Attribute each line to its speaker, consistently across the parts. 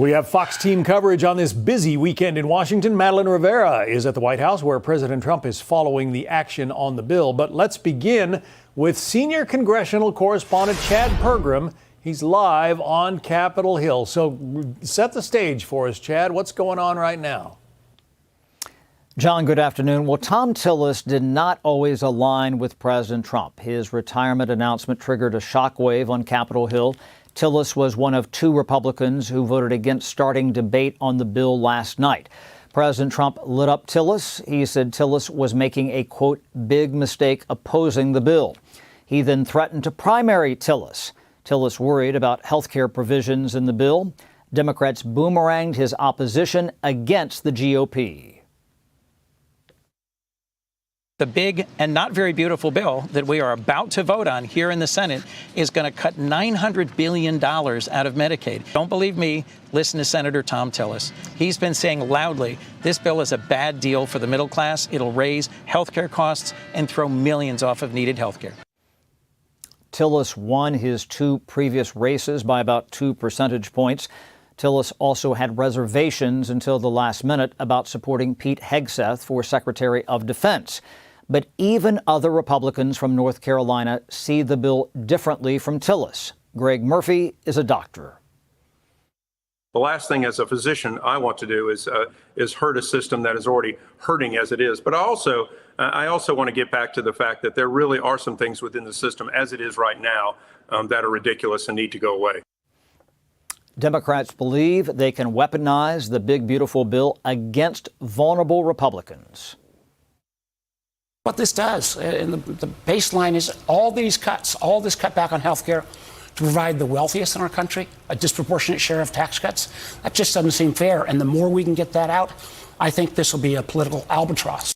Speaker 1: We have Fox team coverage on this busy weekend in Washington. Madeline Rivera is at the White House, where President Trump is following the action on the bill. But let's begin with senior congressional correspondent Chad Pergram. He's live on Capitol Hill. So set the stage for us, Chad. What's going on right now?
Speaker 2: John, good afternoon. Well, Thom Tillis did not always align with President Trump. His retirement announcement triggered a shockwave on Capitol Hill. Tillis was one of two Republicans who voted against starting debate on the bill last night. President Trump lit up Tillis. He said Tillis was making a, quote, big mistake opposing the bill. He then threatened to primary Tillis. Tillis worried about health care provisions in the bill. Democrats boomeranged his opposition against the GOP.
Speaker 3: The big and not very beautiful bill that we are about to vote on here in the Senate is going to cut $900 billion out of Medicaid. Don't believe me? Listen to Senator Thom Tillis. He's been saying loudly this bill is a bad deal for the middle class. It'll raise health care costs and throw millions off of needed health care.
Speaker 2: Tillis won his two previous races by about 2 percentage points. Tillis also had reservations until the last minute about supporting Pete Hegseth for Secretary of Defense. But even other Republicans from North Carolina see the bill differently from Tillis. Greg Murphy is a doctor.
Speaker 4: The last thing as a physician I want to do is hurt a system that is already hurting as it is. But I also want to get back to the fact that there really are some things within the system as it is right now that are ridiculous and need to go away.
Speaker 2: Democrats believe they can weaponize the big, beautiful bill against vulnerable Republicans.
Speaker 5: What this does, and the baseline is all these cuts, all this cutback on health care to provide the wealthiest in our country a disproportionate share of tax cuts. That just doesn't seem fair. And the more we can get that out, I think this will be a political albatross.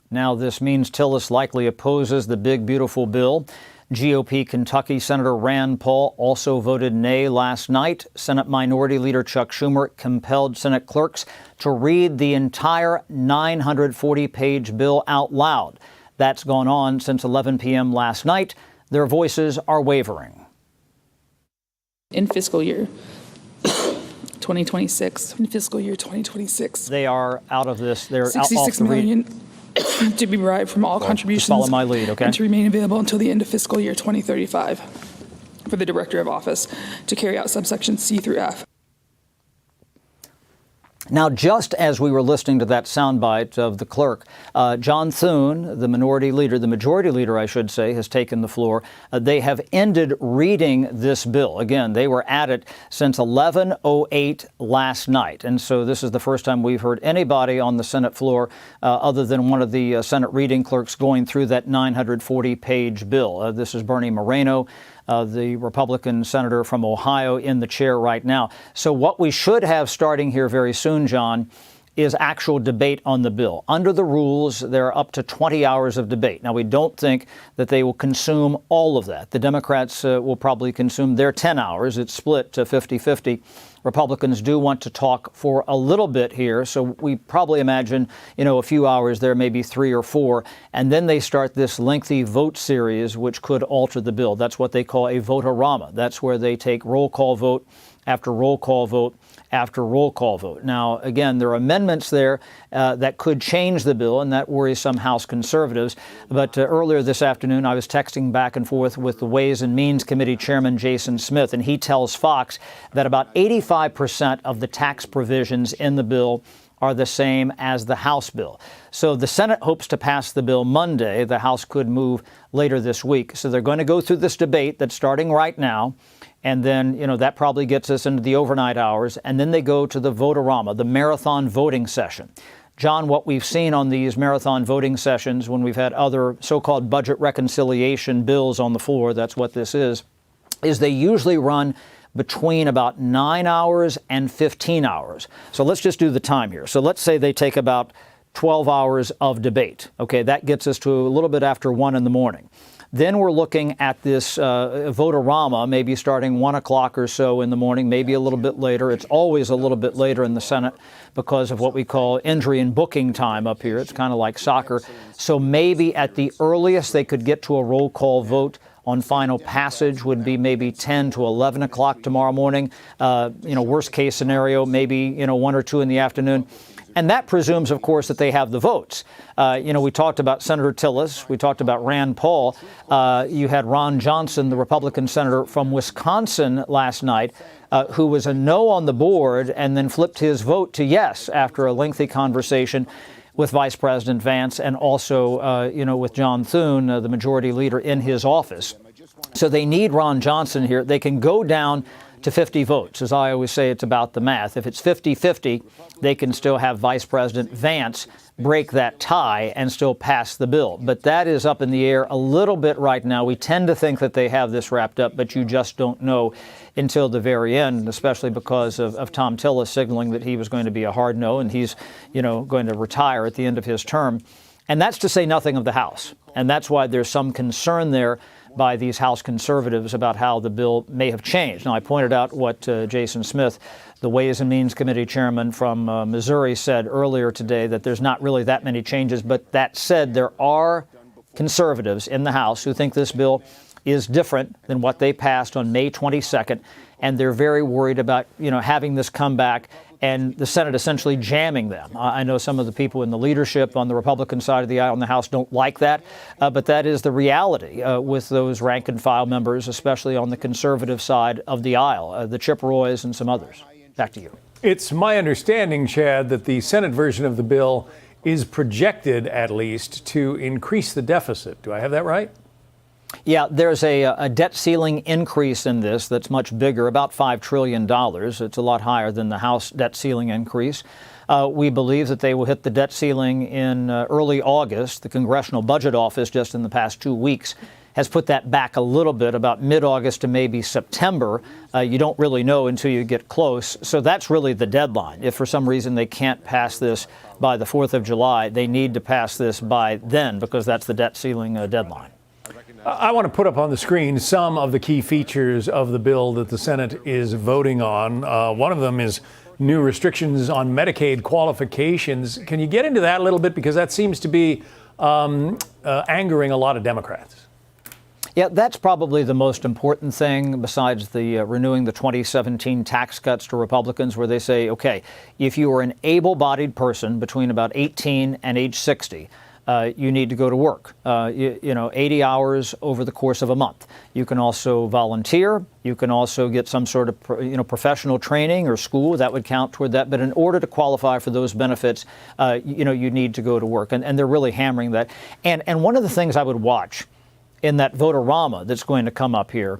Speaker 2: Now, this means Tillis likely opposes the big, beautiful bill. GOP Kentucky Senator Rand Paul also voted nay last night. Senate Minority Leader Chuck Schumer compelled Senate clerks to read the entire 940-page bill out loud. That's gone on since 11 p.m. last night. Their voices are wavering.
Speaker 6: In fiscal year 2026, they
Speaker 2: are out of this. They're
Speaker 6: 66 million to be derived from all contributions.
Speaker 2: Follow my lead, okay?
Speaker 6: And to remain available until the end of fiscal year 2035 for the Director of Office to carry out subsections C through F.
Speaker 2: Now, just as we were listening to that soundbite of the clerk, John Thune, the majority leader, I should say, has taken the floor. They have ended reading this bill. Again, they were at it since 11:08 last night. And so this is the first time we've heard anybody on the Senate floor other than one of the Senate reading clerks going through that 940-page bill. This is Bernie Moreno, the Republican senator from Ohio, in the chair right now. So what we should have starting here very soon, John, is actual debate on the bill. Under the rules, there are up to 20 hours of debate. Now, we don't think that they will consume all of that. The Democrats will probably consume their 10 hours. It's split to 50-50. Republicans do want to talk for a little bit here, so we probably imagine, a few hours there, maybe 3 or 4, and then they start this lengthy vote series, which could alter the bill. That's what they call a vote-a-rama. That's where they take roll call vote after roll call vote after roll call vote. Now, again, there are amendments there that could change the bill, and that worries some House conservatives. But earlier this afternoon, I was texting back and forth with the Ways and Means Committee Chairman Jason Smith, and he tells Fox that about 85% of the tax provisions in the bill are the same as the House bill. So the Senate hopes to pass the bill Monday. The House could move later this week. So they're going to go through this debate that's starting right now. And then, that probably gets us into the overnight hours. And then they go to the vote-a-rama, the marathon voting session. John, what we've seen on these marathon voting sessions when we've had other so-called budget reconciliation bills on the floor, that's what this is they usually run between about 9 hours and 15 hours. So let's just do the time here. So let's say they take about 12 hours of debate. Okay, that gets us to a little bit after 1 in the morning. Then we're looking at this vote-a-rama, maybe starting 1 o'clock or so in the morning, maybe a little bit later. It's always a little bit later in the Senate because of what we call injury and booking time up here. It's kind of like soccer. So maybe at the earliest they could get to a roll call vote on final passage would be maybe 10 to 11 o'clock tomorrow morning. Worst case scenario, maybe 1 or 2 in the afternoon. And that presumes, of course, that they have the votes. We talked about Senator Tillis. We talked about Rand Paul. You had Ron Johnson, the Republican senator from Wisconsin last night, who was a no on the board and then flipped his vote to yes after a lengthy conversation with Vice President Vance and also, with John Thune, the majority leader in his office. So they need Ron Johnson here. They can go down to 50 votes. As I always say, it's about the math. If it's 50-50, they can still have Vice President Vance break that tie and still pass the bill. But that is up in the air a little bit right now. We tend to think that they have this wrapped up, but you just don't know until the very end, especially because of Tom Tillis signaling that he was going to be a hard no and he's, going to retire at the end of his term. And that's to say nothing of the House. And that's why there's some concern there by these House conservatives about how the bill may have changed. Now, I pointed out what Jason Smith, the Ways and Means Committee chairman from Missouri, said earlier today, that there's not really that many changes. But that said, there are conservatives in the House who think this bill is different than what they passed on May 22nd. And they're very worried about, having this come back and the Senate essentially jamming them. I know some of the people in the leadership on the Republican side of the aisle in the House don't like that, but that is the reality with those rank and file members, especially on the conservative side of the aisle, the Chip Roys and some others. Back to you.
Speaker 1: It's my understanding, Chad, that the Senate version of the bill is projected, at least, to increase the deficit. Do I have that right?
Speaker 2: Yeah, there's a debt ceiling increase in this that's much bigger, about $5 trillion. It's a lot higher than the House debt ceiling increase. We believe that they will hit the debt ceiling in early August. The Congressional Budget Office, just in the past 2 weeks, has put that back a little bit, about mid-August to maybe September. You don't really know until you get close. So that's really the deadline. If for some reason they can't pass this by the 4th of July, they need to pass this by then, because that's the debt ceiling deadline.
Speaker 1: I want to put up on the screen some of the key features of the bill that the Senate is voting on. One of them is new restrictions on Medicaid qualifications. Can you get into that a little bit? Because that seems to be angering a lot of Democrats.
Speaker 2: Yeah, that's probably the most important thing besides the renewing the 2017 tax cuts to Republicans, where they say, OK, if you are an able-bodied person between about 18 and age 60, you need to go to work, 80 hours over the course of a month. You can also volunteer. You can also get some sort of, professional training or school that would count toward that. But in order to qualify for those benefits, you need to go to work. And they're really hammering that. And one of the things I would watch in that vote-a-rama that's going to come up here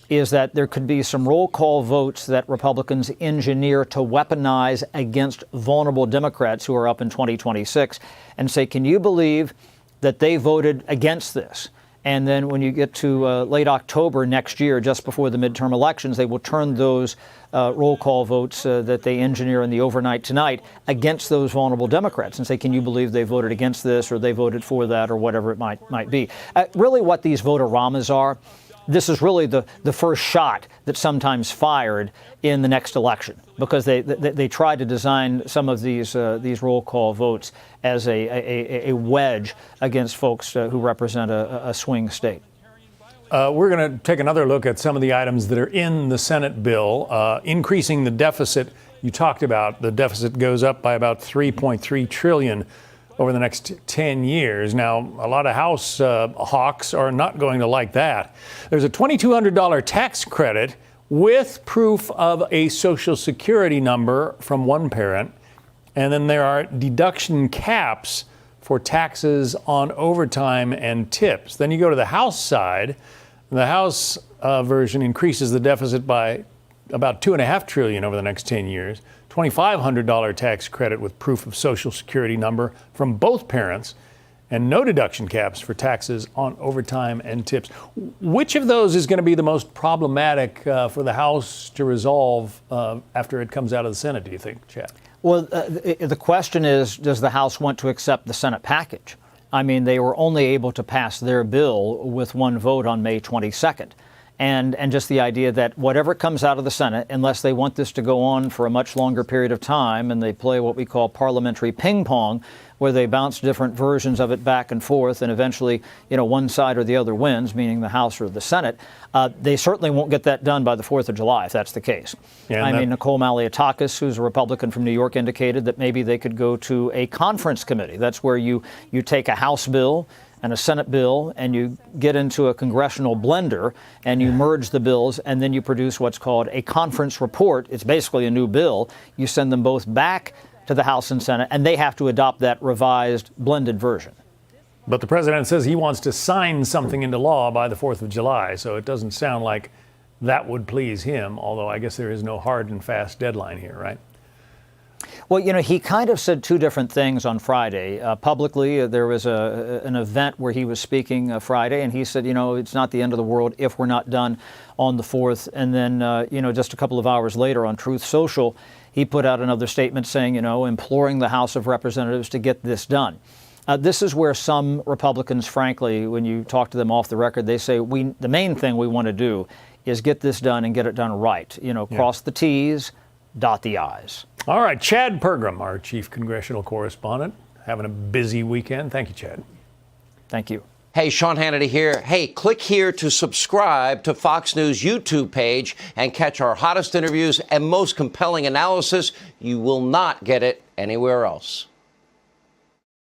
Speaker 2: is that there could be some roll call votes that Republicans engineer to weaponize against vulnerable Democrats who are up in 2026 and say, can you believe that they voted against this? And then when you get to late October next year, just before the midterm elections, they will turn those roll call votes that they engineer in the overnight tonight against those vulnerable Democrats and say, can you believe they voted against this or they voted for that or whatever it might be? Really what these vote-a-ramas are, this is really the first shot that's sometimes fired in the next election, because they try to design some of these roll call votes as a wedge against folks who represent a swing state.
Speaker 1: We're going to take another look at some of the items that are in the Senate bill. Increasing the deficit, you talked about, the deficit goes up by about $3.3 trillion over the next 10 years. Now, a lot of House hawks are not going to like that. There's a $2,200 tax credit with proof of a Social Security number from one parent. And then there are deduction caps for taxes on overtime and tips. Then you go to the House side. The House version increases the deficit by about $2.5 trillion over the next 10 years. $2,500 tax credit with proof of Social Security number from both parents, and no deduction caps for taxes on overtime and tips. Which of those is going to be the most problematic for the House to resolve after it comes out of the Senate, do you think, Chad?
Speaker 2: Well, the question is, does the House want to accept the Senate package? I mean, they were only able to pass their bill with one vote on May 22nd. and just the idea that whatever comes out of the Senate, unless they want this to go on for a much longer period of time, and they play what we call parliamentary ping pong, where they bounce different versions of it back and forth, and eventually, one side or the other wins, meaning the House or the Senate, they certainly won't get that done by the 4th of July, if that's the case.
Speaker 1: Yeah,
Speaker 2: I mean, Nicole Maliotakis, who's a Republican from New York, indicated that maybe they could go to a conference committee. That's where you take a House bill and a Senate bill, and you get into a congressional blender, and you merge the bills, and then you produce what's called a conference report. It's basically a new bill. You send them both back to the House and Senate, and they have to adopt that revised, blended version.
Speaker 1: But the president says he wants to sign something into law by the 4th of July, so it doesn't sound like that would please him, although I guess there is no hard and fast deadline here, right?
Speaker 2: Well, he kind of said two different things on Friday. Publicly, there was an event where he was speaking Friday, and he said, it's not the end of the world if we're not done on the 4th. And then, just a couple of hours later on Truth Social, he put out another statement saying, imploring the House of Representatives to get this done. This is where some Republicans, frankly, when you talk to them off the record, they say the main thing we want to do is get this done and get it done right. Cross the T's, dot the I's.
Speaker 1: All right, Chad Pergram, our chief congressional correspondent, having a busy weekend. Thank you, Chad.
Speaker 2: Thank you.
Speaker 7: Hey, Sean Hannity here. Hey, click here to subscribe to Fox News YouTube page and catch our hottest interviews and most compelling analysis. You will not get it anywhere else.